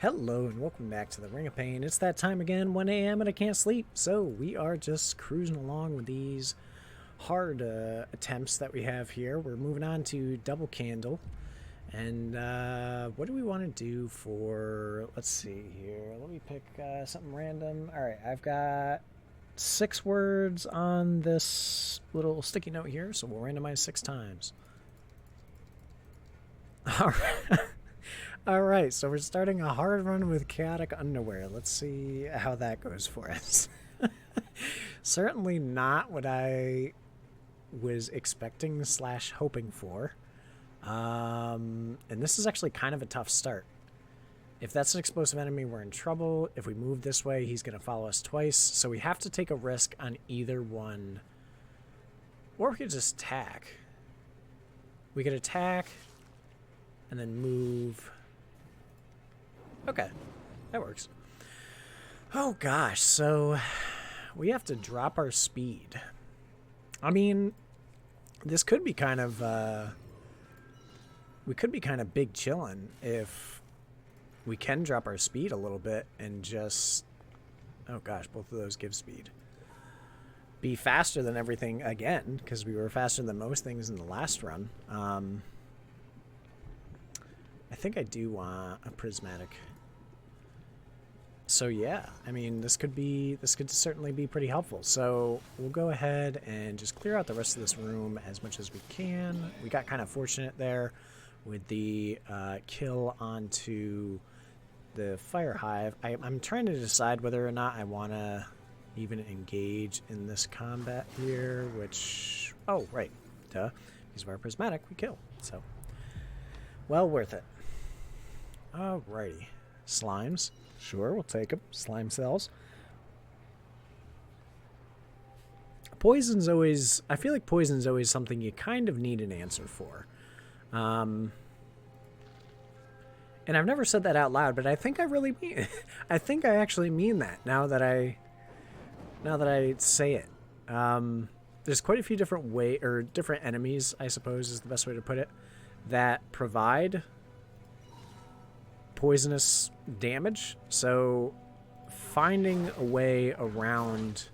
Hello and welcome back to the Ring of Pain. It's that time again, 1 a.m. and I can't sleep. So we are just cruising along with these hard attempts that we have here. We're moving on to Double Candle. And what do we want to do for, let's see here. Let me pick something random. All right, I've got 6 words on this little sticky note here. So we'll randomize 6 times. All right. All right, so we're starting a hard run with chaotic underwear. Let's see how that goes for us. Certainly not what I was expecting slash hoping for. And this is actually kind of a tough start. If that's an explosive enemy, we're in trouble. If we move this way, he's going to follow us twice. So we have to take a risk on either one. Or we could just attack. We could attack and then move. Okay, that works. Oh gosh, so we have to drop our speed. I mean, this could be kind of, we could be kind of big chillin' if we can drop our speed a little bit and just, oh gosh, both of those give speed. Be faster than everything again, because we were faster than most things in the last run. I think I do want a prismatic. So yeah, I mean, this could certainly be pretty helpful. So we'll go ahead and just clear out the rest of this room as much as we can. We got kind of fortunate there with the kill onto the fire hive. I'm trying to decide whether or not I want to even engage in this combat here, which, oh, right, duh. Because of our prismatic, we kill. So, well worth it. Alrighty. Slimes. Sure, we'll take them. Slime cells. Poison's always... I feel like poison's always something you kind of need an answer for. And I've never said that out loud, but I think I really mean... I think I actually mean that now that I say it. There's quite a few different different enemies, I suppose is the best way to put it, that provide poisonous damage, so finding a way around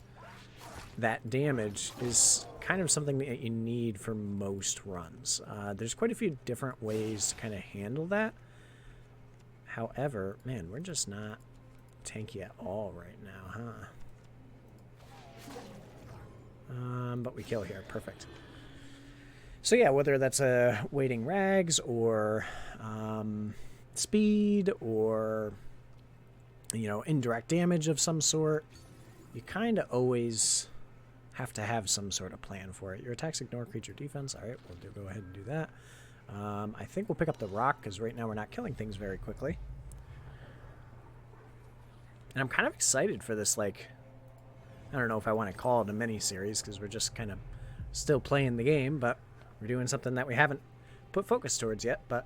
that damage is kind of something that you need for most runs. There's quite a few different ways to kind of handle that. However, man, we're just not tanky at all right now, huh? But we kill here. Perfect. So yeah, whether that's a waiting rags or speed or, you know, indirect damage of some sort, you kind of always have to have some sort of plan for it. Your attacks ignore creature defense. All right, we'll go ahead and do that. I think we'll pick up the rock because right now we're not killing things very quickly. And I'm kind of excited for this, like, I don't know if I want to call it a mini-series because we're just kind of still playing the game, but we're doing something that we haven't put focus towards yet. But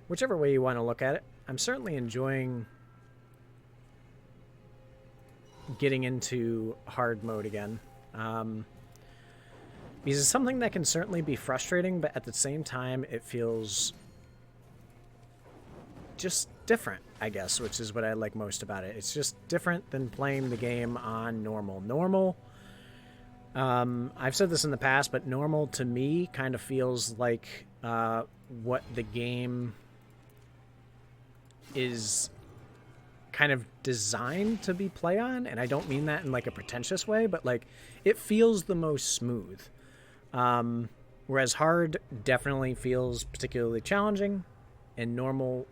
whichever way you want to look at it, I'm certainly enjoying getting into hard mode again. Because it's something that can certainly be frustrating, but at the same time, it feels just different, I guess, which is what I like most about it. It's just different than playing the game on normal. Normal, I've said this in the past, but normal to me kind of feels like what the game is kind of designed to be play on, and I don't mean that in like a pretentious way, but like it feels the most smooth. Whereas hard definitely feels particularly challenging, and normal,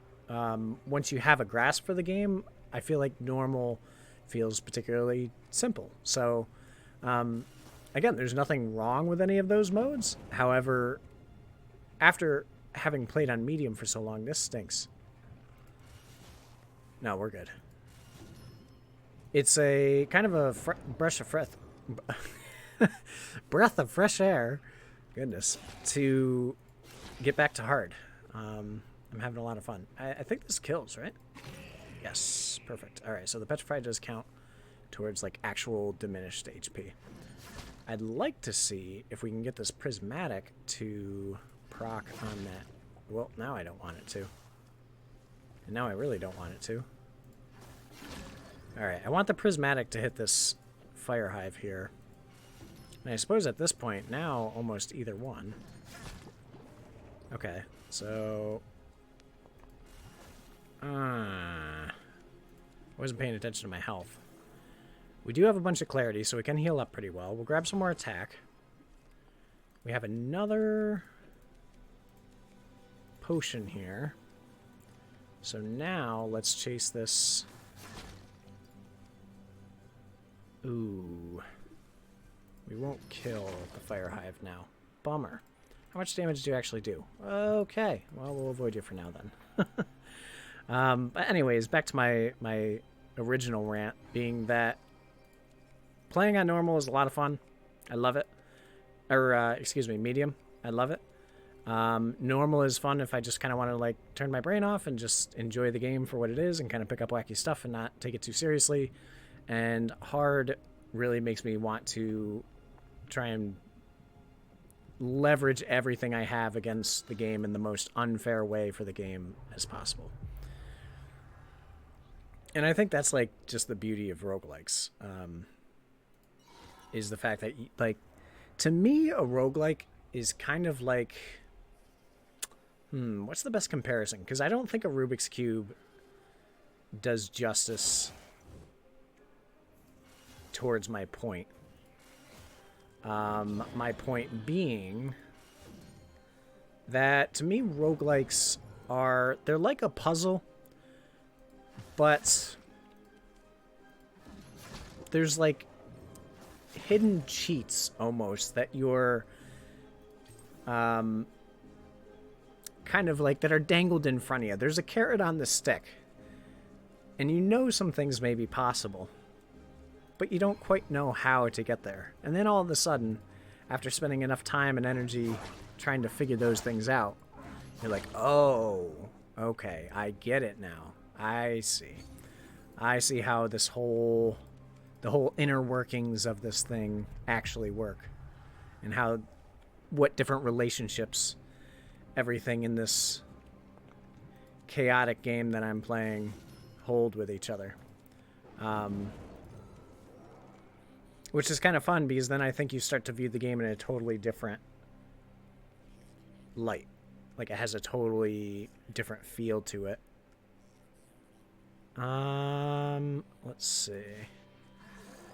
once you have a grasp for the game, I feel like normal feels particularly simple. So again, there's nothing wrong with any of those modes. However, after having played on medium for so long, this stinks. No, we're good. It's a kind of a breath of fresh air, goodness, to get back to hard. I'm having a lot of fun. I think this kills, right? Yes, perfect. All right, so the petrified does count towards like actual diminished HP. I'd like to see if we can get this prismatic to proc on that. Well, now I don't want it to. And now I really don't want it to. Alright, I want the prismatic to hit this fire hive here. And I suppose at this point, now, almost either one. Okay, so... I wasn't paying attention to my health. We do have a bunch of clarity, so we can heal up pretty well. We'll grab some more attack. We have another potion here. So now, let's chase this. Ooh. We won't kill the fire hive now. Bummer. How much damage do you actually do? Okay. Well, we'll avoid you for now then. But anyways, back to my original rant, being that playing on normal is a lot of fun. I love it. Or, excuse me, medium. I love it. Normal is fun if I just kind of want to, like, turn my brain off and just enjoy the game for what it is and kind of pick up wacky stuff and not take it too seriously. And hard really makes me want to try and leverage everything I have against the game in the most unfair way for the game as possible. And I think that's, like, just the beauty of roguelikes, is the fact that, like, to me, a roguelike is kind of like... what's the best comparison? Because I don't think a Rubik's Cube does justice towards my point. My point being that, to me, roguelikes are... They're like a puzzle, but there's, like, hidden cheats, almost, that you're... kind of like that are dangled in front of you. There's a carrot on the stick, and you know some things may be possible, but you don't quite know how to get there. And then all of a sudden, after spending enough time and energy trying to figure those things out, you're like, oh, okay, I get it now. I see. I see how the whole inner workings of this thing actually work, and what different relationships everything in this chaotic game that I'm playing hold with each other. Which is kind of fun, because then I think you start to view the game in a totally different light. Like, it has a totally different feel to it. Let's see.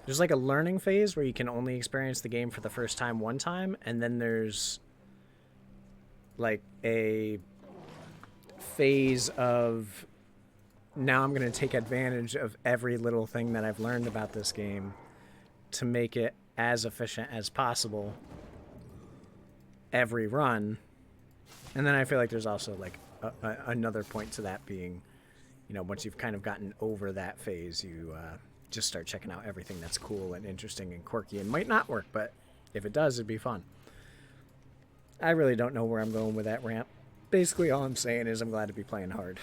There's like a learning phase where you can only experience the game for the first time one time, and then there's like a phase of, now I'm going to take advantage of every little thing that I've learned about this game to make it as efficient as possible every run. And then I feel like there's also like another point to that being, you know, once you've kind of gotten over that phase, you just start checking out everything that's cool and interesting and quirky and might not work, but if it does, it'd be fun. I really don't know where I'm going with that rant. Basically, all I'm saying is I'm glad to be playing hard.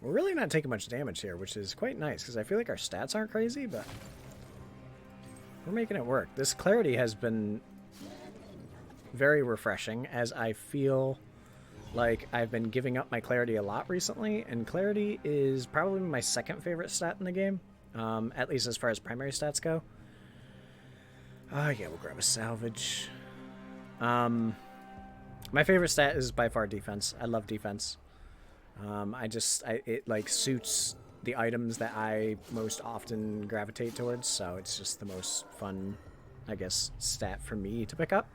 We're really not taking much damage here, which is quite nice, because I feel like our stats aren't crazy, but we're making it work. This clarity has been very refreshing, as I feel like I've been giving up my clarity a lot recently, and clarity is probably my second favorite stat in the game, at least as far as primary stats go. Yeah, we'll grab a salvage. My favorite stat is by far defense. I love defense. It like suits the items that I most often gravitate towards, so it's just the most fun, I guess, stat for me to pick up.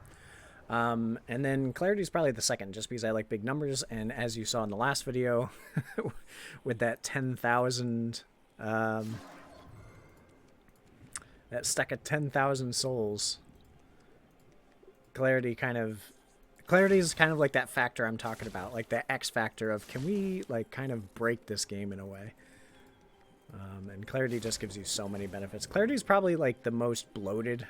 And then clarity is probably the second, just because I like big numbers, and as you saw in the last video, with that 10,000, that stack of 10,000 souls, clarity is kind of like that factor I'm talking about, like that X factor of, can we like kind of break this game in a way? And clarity just gives you so many benefits. Clarity is probably like the most bloated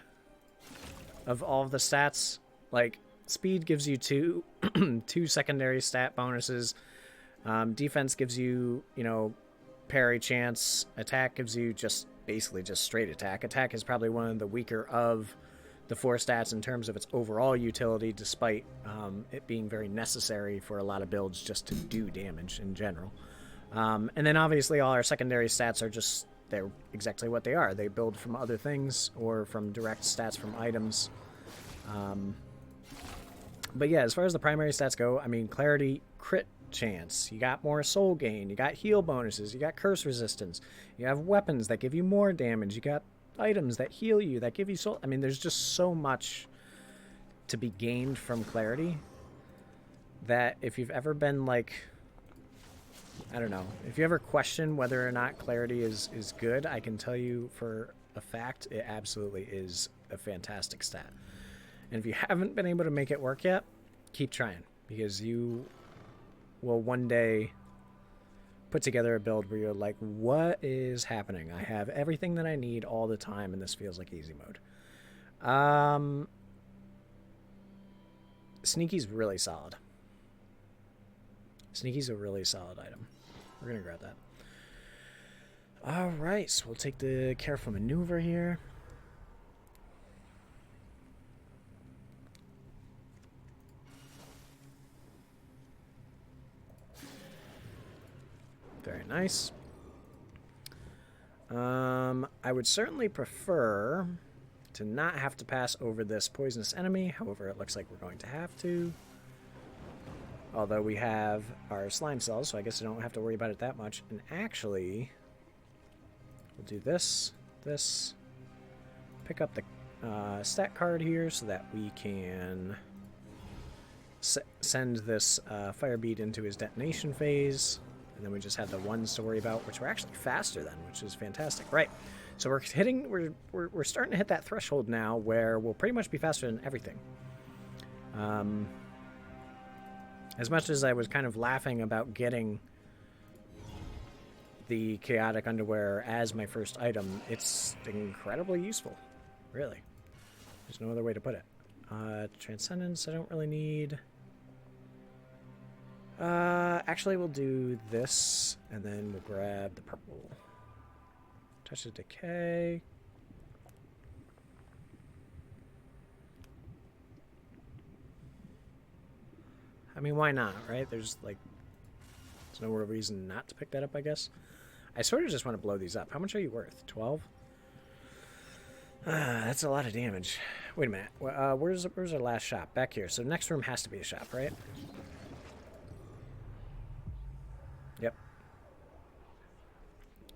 of all of the stats. Like, speed gives you two secondary stat bonuses. Defense gives you, you know, parry chance. Attack gives you basically just straight attack. Attack is probably one of the weaker of the 4 stats in terms of its overall utility, despite it being very necessary for a lot of builds just to do damage in general. And then obviously all our secondary stats are just, they're exactly what they are. They build from other things or from direct stats from items. But yeah, as far as the primary stats go, I mean, clarity, crit chance, you got more soul gain, you got heal bonuses, you got curse resistance, you have weapons that give you more damage, you got items that heal you, that give you soul. I mean, there's just so much to be gained from clarity that if you've ever been like, I don't know, if you ever question whether or not clarity is good, I can tell you for a fact it absolutely is a fantastic stat. And if you haven't been able to make it work yet, keep trying, because you will one day put together a build where you're like, what is happening? I have everything that I need all the time, and this feels like easy mode. Sneaky's really solid. Sneaky's a really solid item. We're going to grab that. All right, so we'll take the careful maneuver here. Very nice. I would certainly prefer to not have to pass over this poisonous enemy. However, it looks like we're going to have to. Although we have our slime cells, so I guess I don't have to worry about it that much. And actually, we'll do this, this. Pick up the stat card here so that we can send this fire bead into his detonation phase. And then we just have the ones to worry about, which we're actually faster than, which is fantastic. Right. So we're starting to hit that threshold now where we'll pretty much be faster than everything. As much as I was kind of laughing about getting the chaotic underwear as my first item, it's incredibly useful. Really. There's no other way to put it. Transcendence, I don't really need. Actually, we'll do this, and then we'll grab the purple. Touch of Decay. I mean, why not, right? There's no real reason not to pick that up, I guess. I sort of just want to blow these up. How much are you worth? 12? That's a lot of damage. Wait a minute. Where's our last shop? Back here. So next room has to be a shop, right? Yep.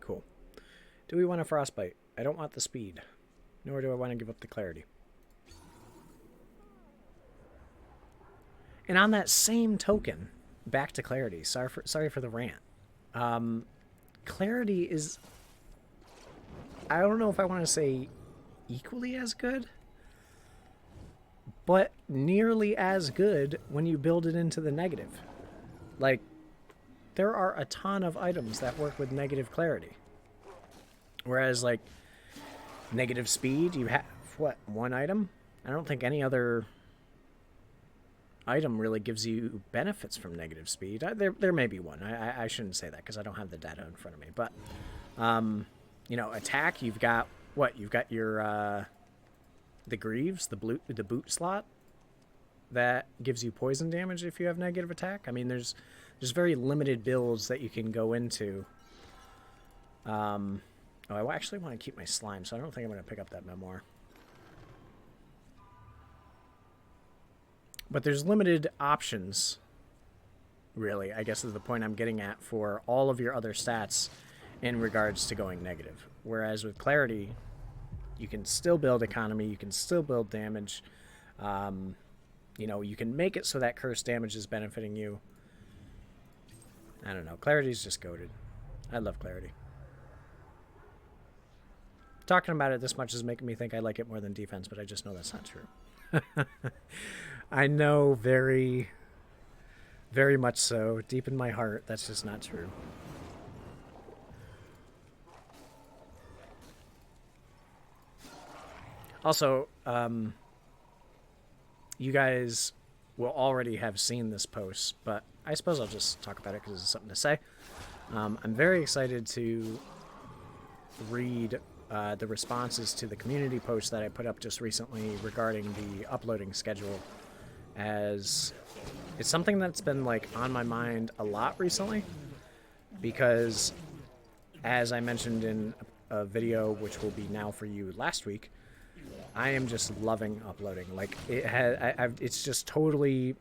Cool. Do we want a frostbite? I don't want the speed. Nor do I want to give up the clarity. And on that same token, back to clarity. Sorry for the rant. Clarity is, I don't know if I want to say equally as good, but nearly as good when you build it into the negative. Like, there are a ton of items that work with negative clarity. Whereas, like, negative speed, you have, what, one item? I don't think any other item really gives you benefits from negative speed. There may be one. I shouldn't say that because I don't have the data in front of me. But, you know, attack, you've got, what? You've got your, the greaves, the boot slot that gives you poison damage if you have negative attack. I mean, there's very limited builds that you can go into. Oh, I actually want to keep my slime, so I don't think I'm going to pick up that memoir. But there's limited options, really, I guess is the point I'm getting at, for all of your other stats in regards to going negative. Whereas with clarity, you can still build economy, you can still build damage. You know, you can make it so that curse damage is benefiting you. I don't know. Clarity's just goated. I love clarity. Talking about it this much is making me think I like it more than defense, but I just know that's not true. I know very, very much so. Deep in my heart, that's just not true. Also, you guys will already have seen this post, but I suppose I'll just talk about it because it's something to say. I'm very excited to read the responses to the community post that I put up just recently regarding the uploading schedule, as it's something that's been like on my mind a lot recently, because as I mentioned in a video which will be now for you last week, I am just loving uploading. Like it's just totally.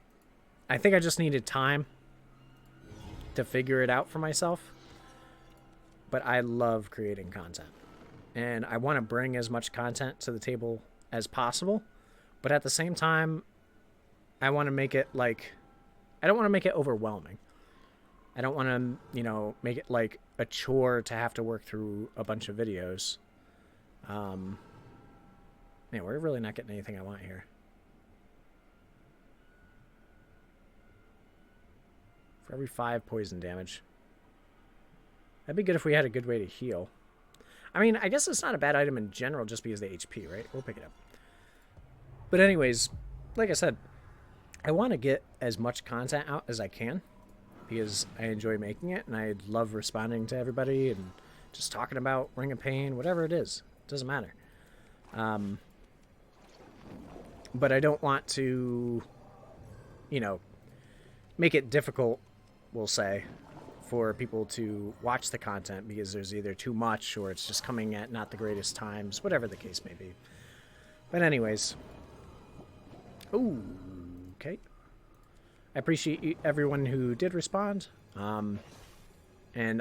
I think I just needed time to figure it out for myself, but I love creating content, and I want to bring as much content to the table as possible, but at the same time, I want to make it like, I don't want to make it overwhelming. I don't want to, make it like a chore to have to work through a bunch of videos. Man, we're really not getting anything I want here. For every 5 poison damage. That'd be good if we had a good way to heal. I mean, I guess it's not a bad item in general just because of the HP, right? We'll pick it up. But anyways, like I said, I want to get as much content out as I can because I enjoy making it, and I love responding to everybody and just talking about Ring of Pain, whatever it is. It doesn't matter. But I don't want to, make it difficult, we'll say, for people to watch the content because there's either too much or it's just coming at not the greatest times, whatever the case may be. But anyways. Ooh, okay. I appreciate everyone who did respond. And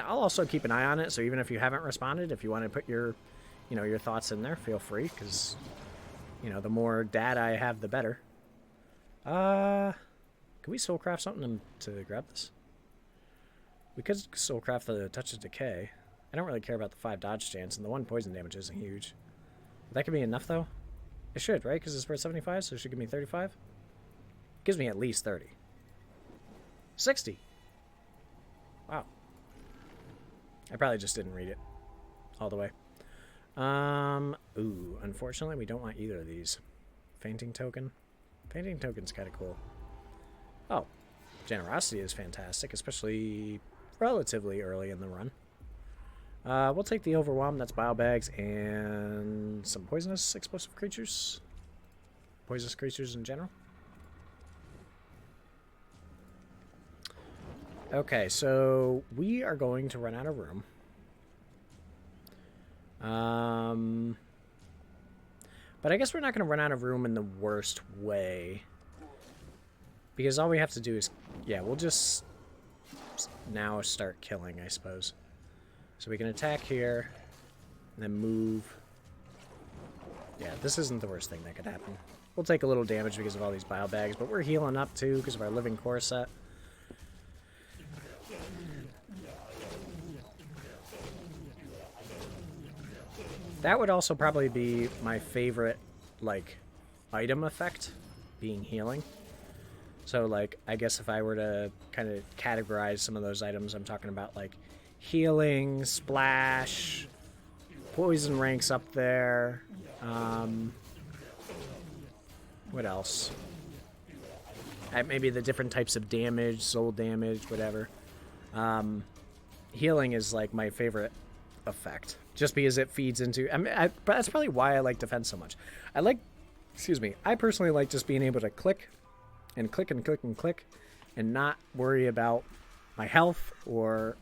I'll also keep an eye on it, so even if you haven't responded, if you want to put your thoughts in there, feel free, because, the more data I have, the better. Can we soulcraft something to grab this? We could soulcraft the Touch of Decay. I don't really care about the 5 dodge stance, and the 1 poison damage isn't huge. That could be enough, though. It should, right? Because it's worth 75, so it should give me 35. Gives me at least 30. 60. Wow. I probably just didn't read it all the way. Ooh, unfortunately, we don't want either of these. Fainting token. Fainting token's kind of cool. Oh, generosity is fantastic, especially relatively early in the run. We'll take the overwhelm, that's bile bags, and some poisonous explosive creatures. Poisonous creatures in general. Okay, so we are going to run out of room. But I guess we're not going to run out of room in the worst way. Because all we have to do is, we'll just now start killing, I suppose. So we can attack here, and then move. Yeah, this isn't the worst thing that could happen. We'll take a little damage because of all these bile bags, but we're healing up too because of our living core set. That would also probably be my favorite, item effect, being healing. So, I guess if I were to kind of categorize some of those items, I'm talking about, healing, splash, poison ranks up there. What else? Maybe the different types of damage, soul damage, whatever. Healing is, my favorite effect. Just because it feeds into... that's probably why I like defense so much. I personally like just being able to click and click and click and click and not worry about my health or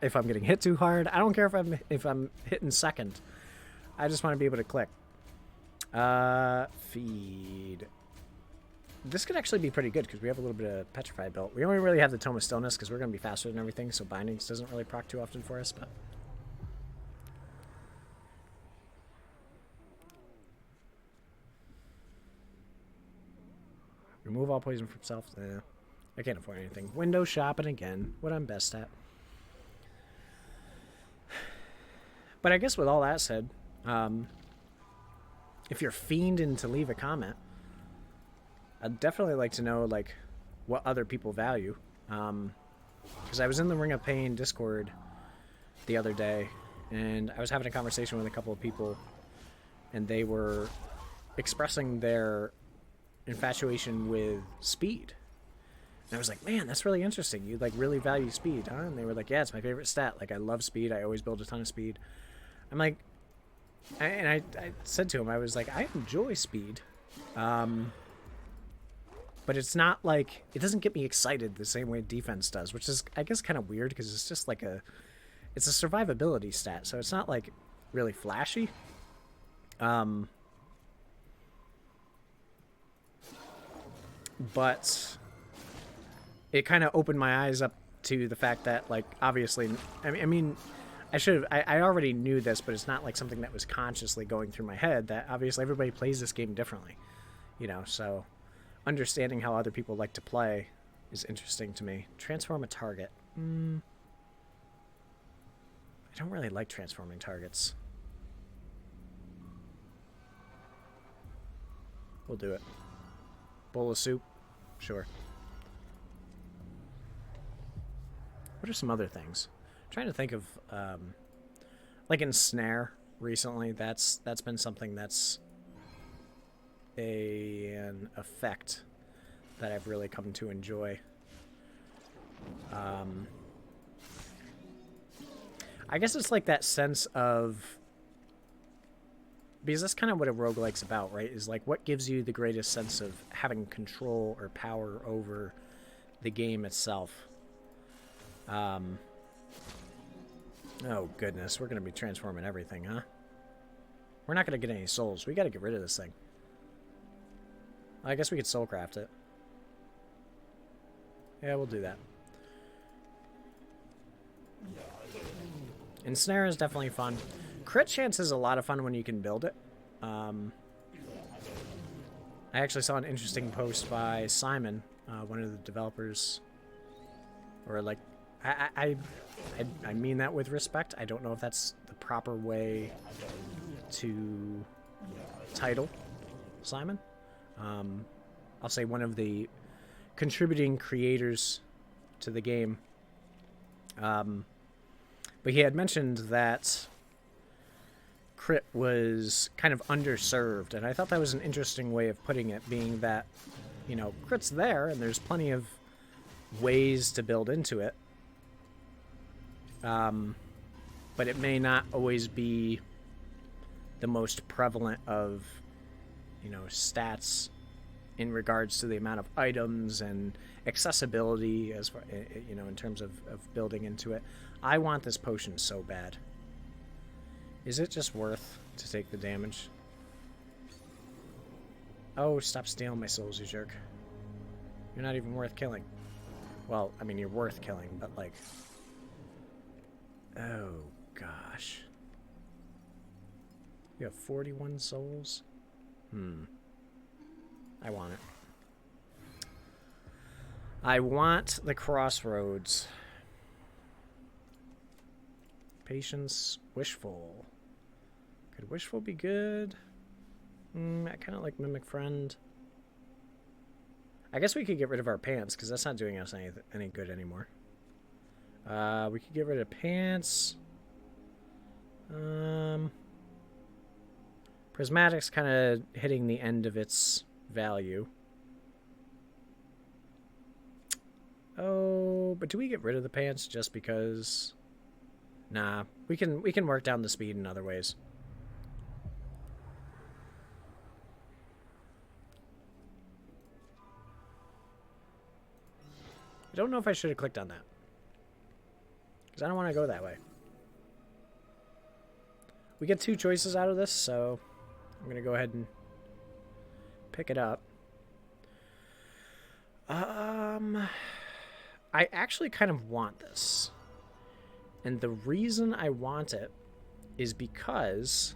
if I'm getting hit too hard. I don't care if I'm hitting second. I just want to be able to click. Feed. This could actually be pretty good because we have a little bit of Petrified built. We only really have the Tome of Stillness because we're going to be faster than everything, so Bindings doesn't really proc too often for us, but... Remove all poison from self. I can't afford anything. Window shopping again. What I'm best at. But I guess with all that said, if you're fiending to leave a comment, I'd definitely like to know, what other people value. Because I was in the Ring of Pain Discord the other day, and I was having a conversation with a couple of people, and they were expressing their infatuation with speed. And I was like, man, that's really interesting. You really value speed, huh? And they were like, yeah, it's my favorite stat. I love speed. I always build a ton of speed. I'm like, I said to him, I was like, I enjoy speed. But it's not like, it doesn't get me excited the same way defense does, which is, I guess, kind of weird because it's just like it's a survivability stat, so it's not like really flashy. But it kind of opened my eyes up to the fact that, like, obviously, I mean, I already knew this, but it's not like something that was consciously going through my head, that obviously everybody plays this game differently, you know, so understanding how other people like to play is interesting to me. Transform a target. I don't really like transforming targets. We'll do it. Bowl of soup? Sure. What are some other things? I'm trying to think of, like in Snare recently, that's been something that's an effect that I've really come to enjoy. I guess it's like that sense of, because that's kind of what a roguelike's about, right? Is like what gives you the greatest sense of having control or power over the game itself. Oh goodness, we're gonna be transforming everything, huh? We're not gonna get any souls. We gotta get rid of this thing. I guess we could soulcraft it. Yeah, we'll do that. Ensnare is definitely fun. Crit chance is a lot of fun when you can build it. I actually saw an interesting post by Simon, one of the developers, or like, I mean that with respect. I don't know if that's the proper way to title Simon. I'll say one of the contributing creators to the game. But he had mentioned that crit was kind of underserved, and I thought that was an interesting way of putting it, being that, you know, crit's there, and there's plenty of ways to build into it. But it may not always be the most prevalent of, you know, stats in regards to the amount of items and accessibility, as far, you know, in terms of building into it. I want this potion so bad. Is it just worth to take the damage? Oh, stop stealing my souls, you jerk. You're not even worth killing. Well, I mean, you're worth killing, but like... Oh, gosh. You have 41 souls? I want it. I want the crossroads. Patience, wishful. Could wishful be good? I kind of like mimic friend. I guess we could get rid of our pants, because that's not doing us any good anymore. We could get rid of pants. Prismatic's kind of hitting the end of its value. Oh, but do we get rid of the pants just because? Nah, we can work down the speed in other ways. I don't know if I should have clicked on that, because I don't want to go that way. We get 2 choices out of this, so I'm going to go ahead and pick it up. I actually kind of want this. And the reason I want it is because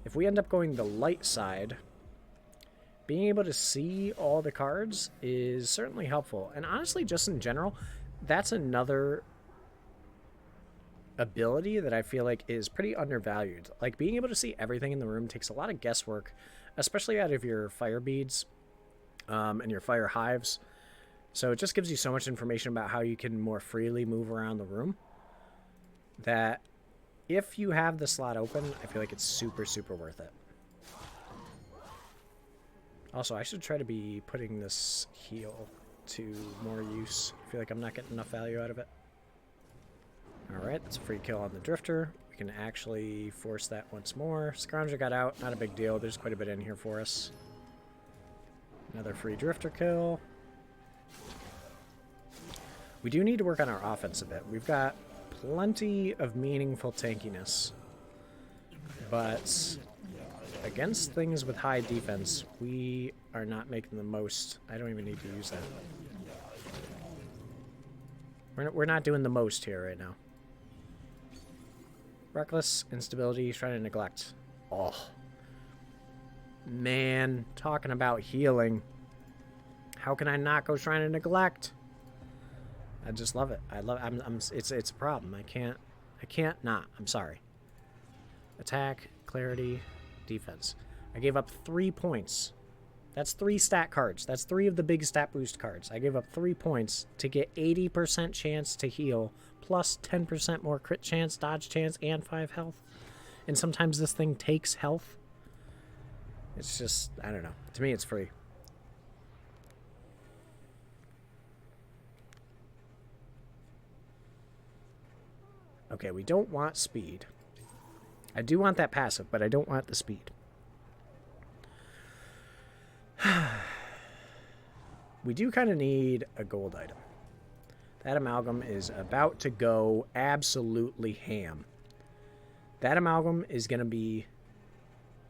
if we end up going the light side, being able to see all the cards is certainly helpful. And honestly, just in general, that's another ability that I feel like is pretty undervalued. Like, being able to see everything in the room takes a lot of guesswork, especially out of your fire beads and your fire hives. So it just gives you so much information about how you can more freely move around the room, that if you have the slot open, I feel like it's super, super worth it. Also, I should try to be putting this heal to more use. I feel like I'm not getting enough value out of it. Alright, that's a free kill on the Drifter. We can actually force that once more. Scrounger got out, not a big deal. There's quite a bit in here for us. Another free Drifter kill. We do need to work on our offense a bit. We've got plenty of meaningful tankiness. But against things with high defense, we are not making the most. I don't even need to use that. We're not doing the most here right now. Reckless, instability, trying to neglect. Oh. Man, talking about healing. How can I not go trying to neglect? I just love it. I love it's a problem. I can't not. I'm sorry. Attack, clarity, defense. I gave up 3 points. That's 3 stat cards. That's 3 of the big stat boost cards. I gave up 3 points to get 80% chance to heal, plus 10% more crit chance, dodge chance, and 5 health. And sometimes this thing takes health. It's just, I don't know. To me, it's free. Okay, we don't want speed. I do want that passive, but I don't want the speed. We do kind of need a gold item. That amalgam is about to go absolutely ham. That amalgam is going to be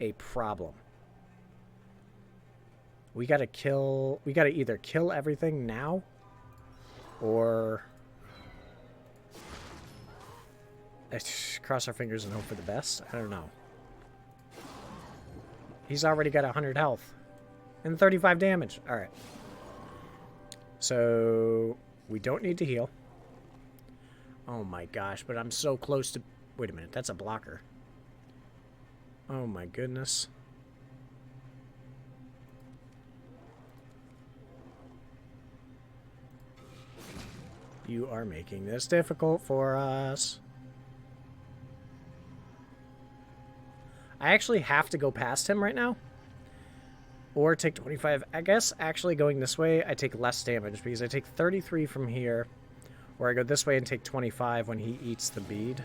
a problem. We got to either kill everything now or cross our fingers and hope for the best. I don't know. He's already got 100 health and 35 damage. All right. So we don't need to heal. Oh my gosh, but I'm so close to... Wait a minute, that's a blocker. Oh my goodness. You are making this difficult for us. I actually have to go past him right now. Or take 25. I guess actually going this way, I take less damage because I take 33 from here. Or I go this way and take 25 when he eats the bead.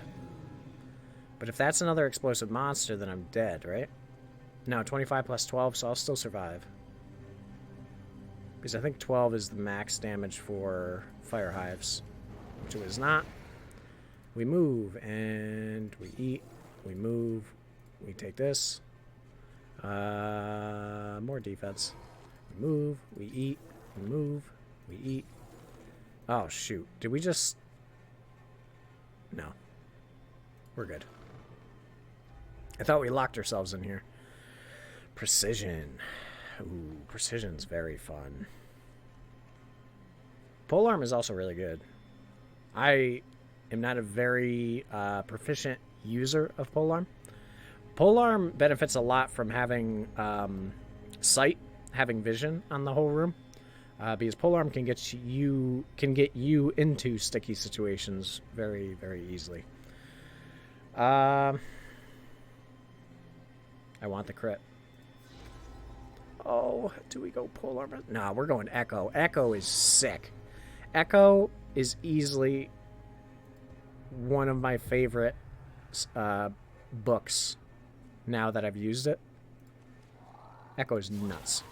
But if that's another explosive monster, then I'm dead, right? No, 25 plus 12, so I'll still survive. Because I think 12 is the max damage for fire hives. Which it is not. We move and we eat. We move. We take this. More defense. We move. We eat. We move. We eat. Oh, shoot. Did we just... No. We're good. I thought we locked ourselves in here. Precision. Ooh, precision's very fun. Polearm is also really good. I am not a very proficient user of Polearm. Polearm benefits a lot from having sight, having vision on the whole room, because Polearm can get you into sticky situations very, very easily. I want the crit. Oh, do we go Polearm? No, we're going Echo. Echo is sick. Echo is easily one of my favorite books now that I've used it. Echo is nuts.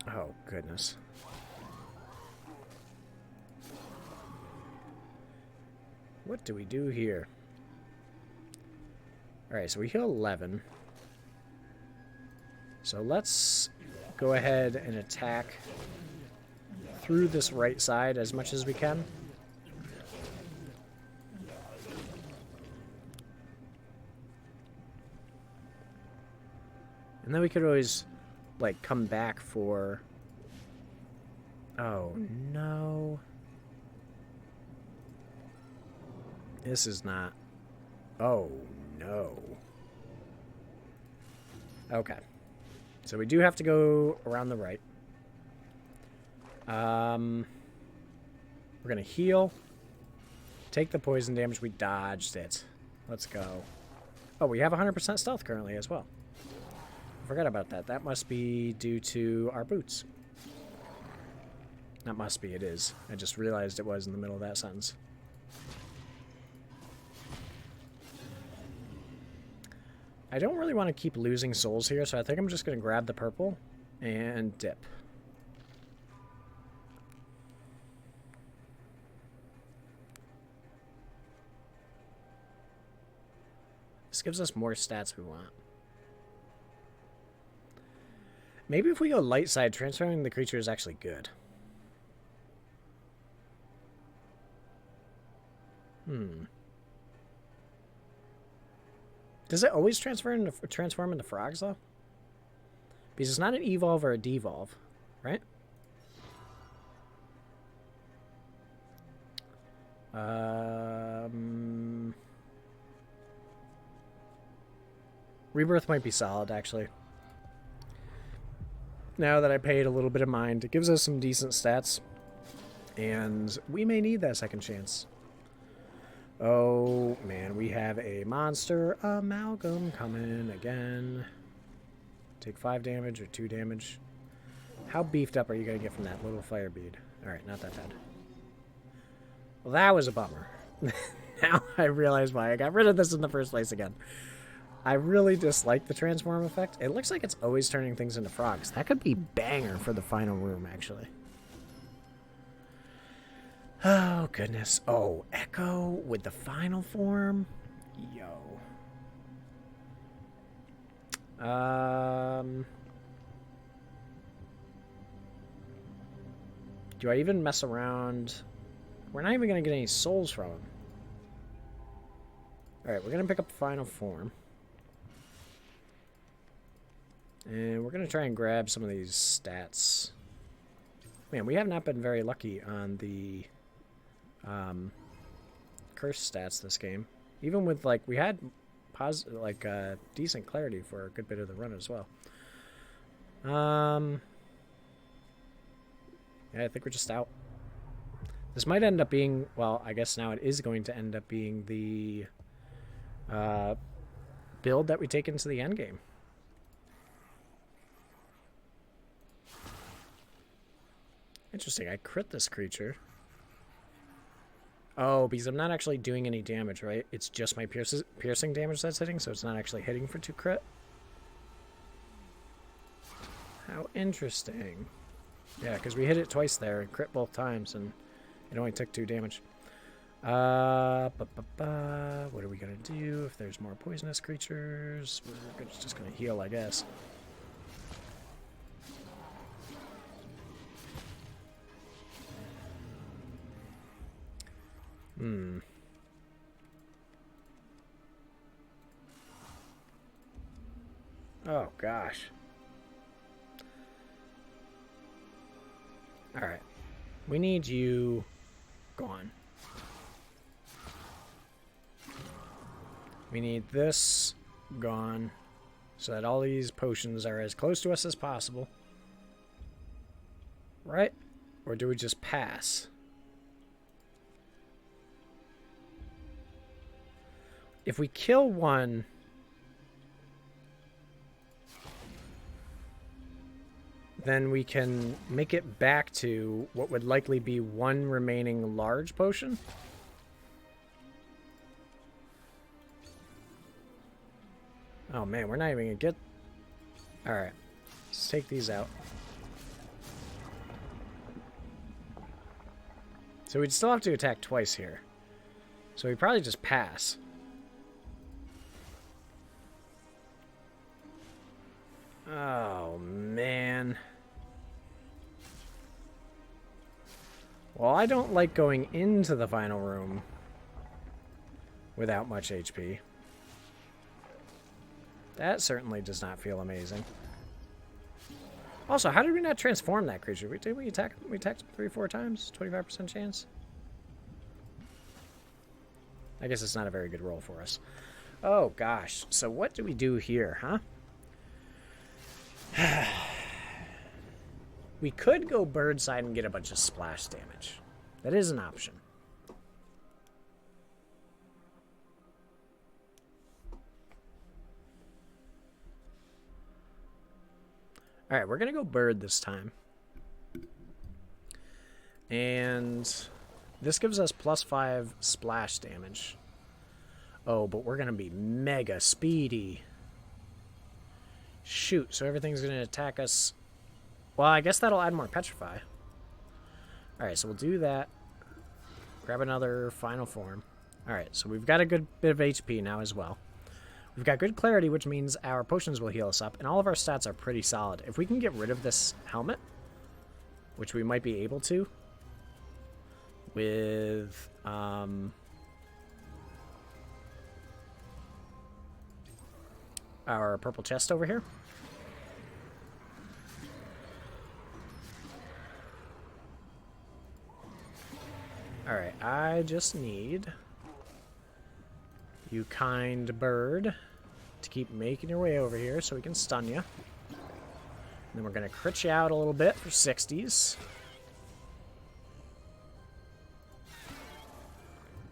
Oh, goodness. What do we do here? Alright, so we heal 11. So let's go ahead and attack through this right side as much as we can. And then we could always, like, come back for... Oh, no. This is not... Oh, no. Okay. So we do have to go around the right. We're going to heal. Take the poison damage. We dodged it. Let's go. Oh, we have 100% stealth currently as well. Forgot about that. That must be due to our boots. Not must be, it is. I just realized it was in the middle of that sentence. I don't really want to keep losing souls here, so I think I'm just going to grab the purple and dip. This gives us more stats we want. Maybe if we go light side, transferring the creature is actually good. Does it always transform into frogs, though? Because it's not an evolve or a devolve, right? Rebirth might be solid, actually. Now that I paid a little bit of mind, it gives us some decent stats. And we may need that second chance. Oh, man, we have a monster amalgam coming again. Take 5 damage or 2 damage. How beefed up are you going to get from that little fire bead? Alright, not that bad. Well, that was a bummer. Now I realize why I got rid of this in the first place again. I really dislike the transform effect. It looks like it's always turning things into frogs. That could be banger for the final room, actually. Oh, goodness. Oh, Echo with the final form? Yo. Do I even mess around? We're not even going to get any souls from him. Alright, we're going to pick up final form. And we're going to try and grab some of these stats. Man, we have not been very lucky on the curse stats this game. Even with, like, we had decent clarity for a good bit of the run as well. Yeah, I think we're just out. This might end up being, well, I guess now it is going to end up being the build that we take into the endgame. Interesting, I crit this creature. Oh, because I'm not actually doing any damage, right? It's just my piercing damage that's hitting, so it's not actually hitting for 2 crit. How interesting. Yeah, because we hit it twice there and crit both times, and it only took 2 damage. What are we going to do if there's more poisonous creatures? We're just going to heal, I guess. Oh, gosh. Alright. We need you gone. We need this gone so that all these potions are as close to us as possible. Right? Or do we just pass? If we kill one, then we can make it back to what would likely be 1 remaining large potion. Oh man, we're not even gonna get... Alright, let's take these out. So we'd still have to attack twice here. So we probably just pass. Oh, man. Well, I don't like going into the final room without much HP. That certainly does not feel amazing. Also, how did we not transform that creature? Did we attack? We attacked 3-4 times? 25% chance? I guess it's not a very good roll for us. Oh, gosh. So what do we do here, huh? We could go bird side and get a bunch of splash damage. That is an option. Alright, we're going to go bird this time. And this gives us +5 splash damage. Oh, but we're going to be mega speedy. Shoot, so everything's going to attack us. Well, I guess that'll add more petrify. Alright, so we'll do that. Grab another final form. Alright, so we've got a good bit of HP now as well. We've got good clarity, which means our potions will heal us up, and all of our stats are pretty solid. If we can get rid of this helmet, which we might be able to, with our purple chest over here. Alright, I just need you, kind bird, to keep making your way over here so we can stun you. And then we're going to crit you out a little bit for 60s.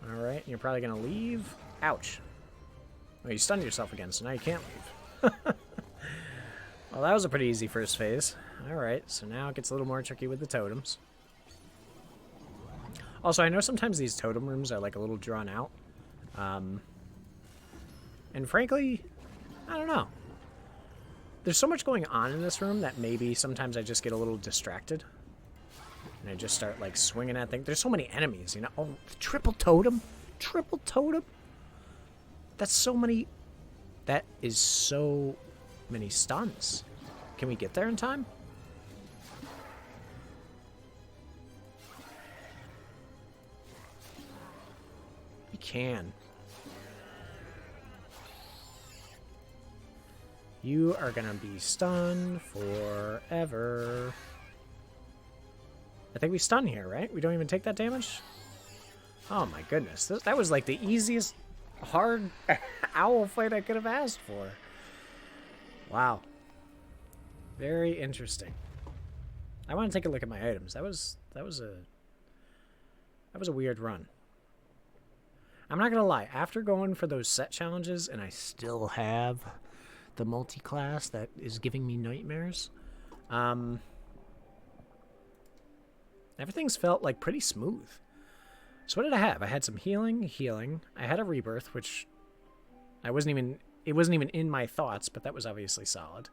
Alright, you're probably going to leave. Ouch. Well, you stunned yourself again, so now you can't leave. Well, that was a pretty easy first phase. Alright, so now it gets a little more tricky with the totems. Also, I know sometimes these totem rooms are like a little drawn out. And frankly, I don't know. There's so much going on in this room that maybe sometimes I just get a little distracted. And I just start like swinging at things. There's so many enemies, you know. Oh, triple totem. Triple totem. That's so many. That is so many stuns. Can we get there in time? We can. You are gonna be stunned forever. I think we stun here, right? We don't even take that damage? Oh my goodness. That was like the easiest hard owl fight I could have asked for. Wow. Very interesting. I want to take a look at my items. That was a weird run. I'm not gonna lie, after going for those set challenges, and I still have the multi-class that is giving me nightmares, everything's felt like pretty smooth. So what did I have? I had some healing. I had a rebirth, which it wasn't even in my thoughts, but that was obviously solid.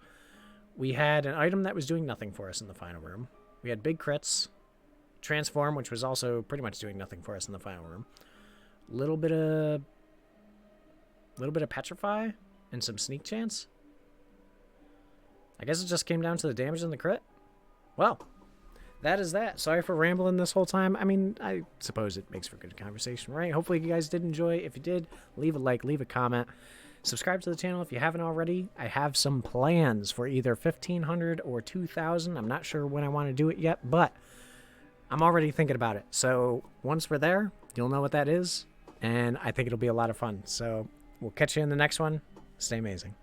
We had an item that was doing nothing for us in the final room. We had big crits, transform, which was also pretty much doing nothing for us in the final room. Little bit of petrify and some sneak chance. I guess it just came down to the damage and the crit. Well, that is that. Sorry for rambling this whole time. I mean, I suppose it makes for good conversation, right? Hopefully you guys did enjoy. If you did, leave a like, leave a comment. Subscribe to the channel if you haven't already. I have some plans for either 1,500 or 2,000. I'm not sure when I want to do it yet, but I'm already thinking about it. So once we're there, you'll know what that is. And I think it'll be a lot of fun. So we'll catch you in the next one. Stay amazing.